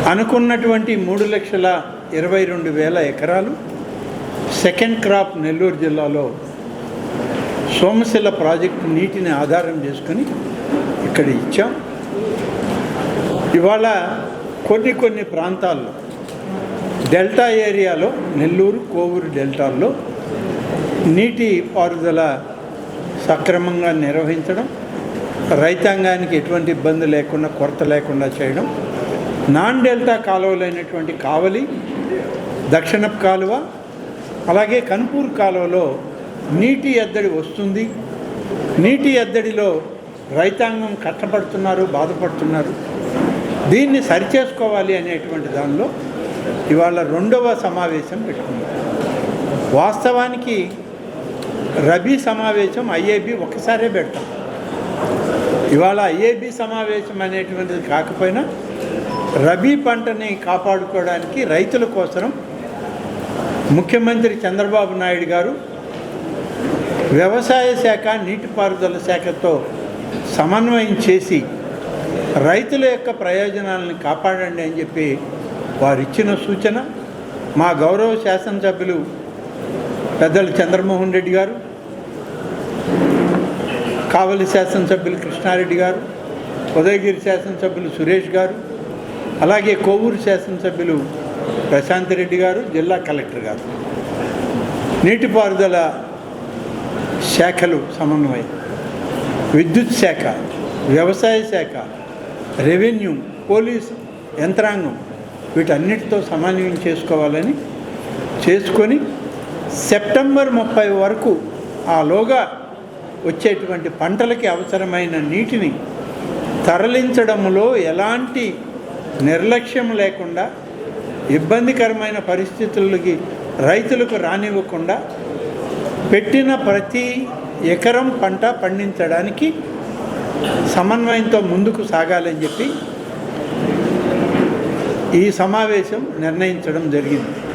అనుకున్నటువంటి 3,22,000 ఎకరాలు second crop Nellore జిల్లాలో సోమశిల ప్రాజెక్టు నీటిని ఆధారం చేసుకొని ఇక్కడ ఇచ్చాం. ఇవాళ కొన్ని ప్రాంతాల్లో డెల్టా ఏరియాలో నెల్లూరు కోవూరు డెల్టాల్లో నీటి పారుదల సక్రమంగా నిర్వహించడం, రైతాంగానికి ఎటువంటి ఇబ్బంది లేకుండా కొరత లేకుండా చేయడం, నాన్ డెల్టా కాలువలైనటువంటి కావలి, దక్షిణపు కాలువ, అలాగే కన్పూర్ కాలువలో నీటి ఎద్దడి వస్తుంది. నీటి ఎద్దడిలో రైతాంగం కష్టపడుతున్నారు, బాధపడుతున్నారు. దీన్ని సరిచేసుకోవాలి అనేటువంటి దానిలో ఇవాళ 2వ సమావేశం పెట్టుకున్నాం. వాస్తవానికి రబీ సమావేశం ఐఏబీ ఒకసారే పెడతాం. ఇవాళ ఐఏబీ సమావేశం అనేటువంటిది కాకపోయినా రబీ పంటని కాపాడుకోవడానికి రైతుల కోసం ముఖ్యమంత్రి చంద్రబాబు నాయుడు గారు వ్యవసాయ శాఖ, నీటిపారుదల శాఖతో సమన్వయం చేసి రైతుల యొక్క ప్రయోజనాలను కాపాడండి అని చెప్పి వారు ఇచ్చిన సూచన మా గౌరవ శాసనసభ్యులు పెద్దలు చంద్రమోహన్ రెడ్డి గారు, కావలి శాసనసభ్యులు కృష్ణారెడ్డి గారు, ఉదయగిరి శాసనసభ్యులు సురేష్ గారు, అలాగే కోవూరు శాసనసభ్యులు ప్రశాంత్ రెడ్డి గారు, జిల్లా కలెక్టర్ గారు, నీటిపారుదల శాఖలు సమన్వయం, విద్యుత్ శాఖ, వ్యవసాయ శాఖ, రెవెన్యూ, పోలీసు యంత్రాంగం వీటన్నిటితో సమన్వయం చేసుకోవాలని చేసుకొని సెప్టెంబర్ 30 వరకు ఆలోగా వచ్చేటువంటి పంటలకి అవసరమైన నీటిని తరలించడంలో ఎలాంటి నిర్లక్ష్యం లేకుండా, ఇబ్బందికరమైన పరిస్థితులకి రైతులకు రానివ్వకుండా పెట్టిన ప్రతి ఎకరం పంట పండించడానికి సమన్వయంతో ముందుకు సాగాలని చెప్పి ఈ సమావేశం నిర్ణయించడం జరిగింది.